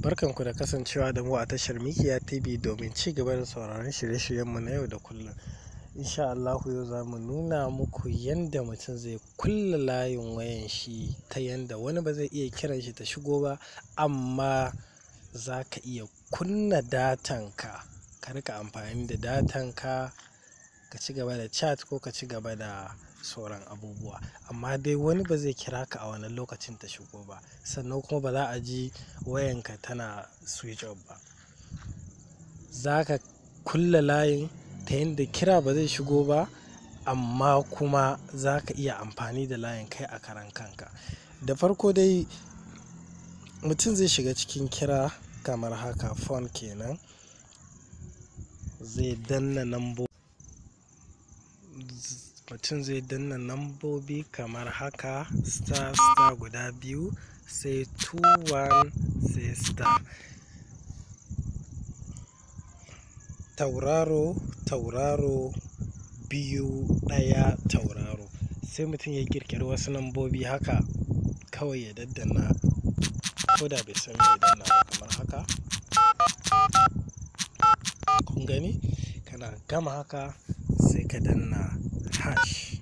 Barkanku da kasancewa da mu a tashar Mikiya TV domin ci gaba da sauraron shirye-shiryenmu na yau da kullum. Insha Allahu yau za mu nuna muku yanda mutum zai kulle layin wayan shi ta yanda wani ba zai iya kiran shi ta shigo ba, amma za ka iya kunna datanka, ka rika amfani da datanka ka ci gaba da chat ko ka ci gaba da sauran abubuwa, amma dai wani ba zai kira ka a wannan lokacin ta shigo ba, sannan kuma ba za a ji wayanka tana switch off ba. Za ka kulle layin ta yanda kira ba zai shigo ba, amma kuma za ka iya amfani da layin kai a karan kanka. Da farko dai mutum zai shiga cikin kira kamar haka, phone kenan, zai danna nambobi kamar haka, star guda biyu sai 21 sai star, tauraro biyu ɗaya tauraro. Sai mutum ya kirkiri wasu nambobi haka kawai ya daddana, ko da bai san me danna ba, kamar haka. Kun gani? Kana gama haka sai ka danna hash.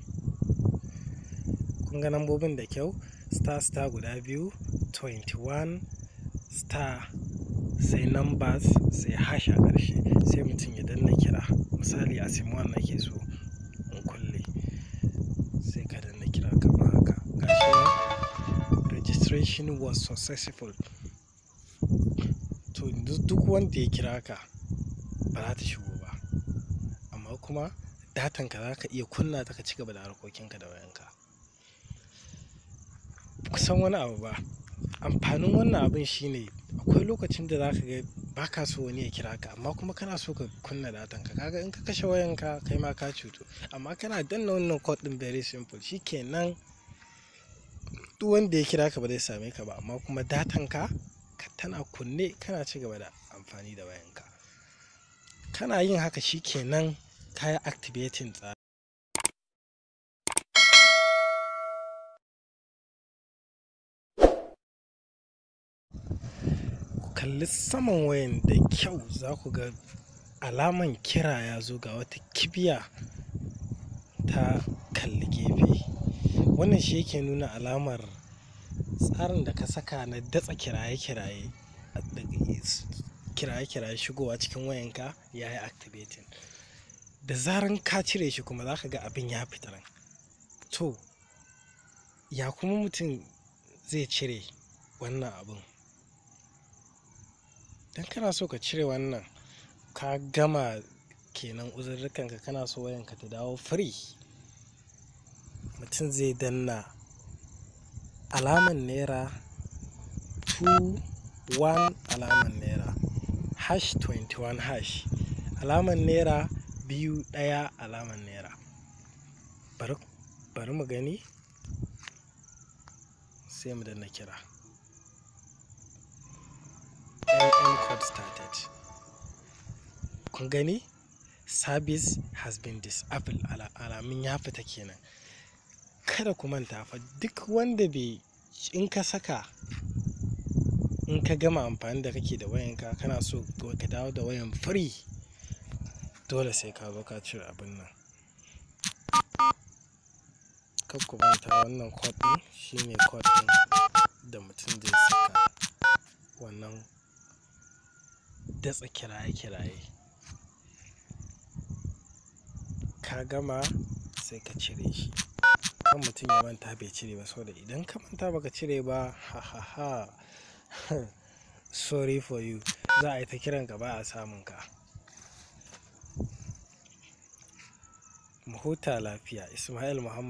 Kun ga nambobin da kyau? Star guda biyu, 21 star sai numbers sai hash a ƙarshe, sai mutum ya danna kira. Misali a sim 1 nake so in kulle, sai ka danna kira kamar haka. Gashi registration was successful. To duk wanda ya kira ka ba za ta shigo ba, amma kuma datanka za ka iya kunna ta ka ci gaba da harkokinka da wayanka. Kusan wani abu ba, amfanin wannan abin shine akwai lokacin da za ka ga ba ka so wani ya kira ka, amma kuma kana so ka kunna datanka. Kaga in ka kashe wayanka kai ma ka cutu, amma kana danna wannan code din very simple, shikenan duk wanda ya kira ka ba zai same ka ba, amma kuma datanka tana kunne, kana ci gaba da amfani da wayanka. Kana yin haka shikenan ka yi activating tsari. Ku kalli saman wayan da kyau, za ku ga alaman kira ya zo, ga wata kibiya ta kalli gefe. Wannan shi yake nuna alamar tsarin da ka saka na datsa kiraye-kiraye shigowa cikin wayanka ya yi activating. Da zaran ka cire shi kuma za ka ga abin ya fita nan. To ya kuma mutum zai cire wannan abin? Dan kana so ka cire wannan, ka gama kenan uzurrukanka, kana so wayanka ta dawo free, mutum zai danna alaman naira 21 alaman naira hash 21 hash alaman naira biyu ɗaya alaman naira. Bari mu gani, sai mu danna kira. Code started. Kun gani? Service has been disabled, alamin ya fita kenan. Kada ku manta fa, duk wanda bai, in ka gama amfani da kake da wayanka, kana so ka dawo da wayan free, dole sai ka zo ka cire abin nan. Kar ku manta wannan code din shine code din da mutum zai saka wannan datsa kiraye-kiraye. Ka gama sai ka cire shi. Kan mutum ya manta bai cire ba, saboda idan ka manta baka cire ba, sorry for you, za a yi ta kiranka ba a samun ka. Mu huta lafiya. Ismail Muhammad.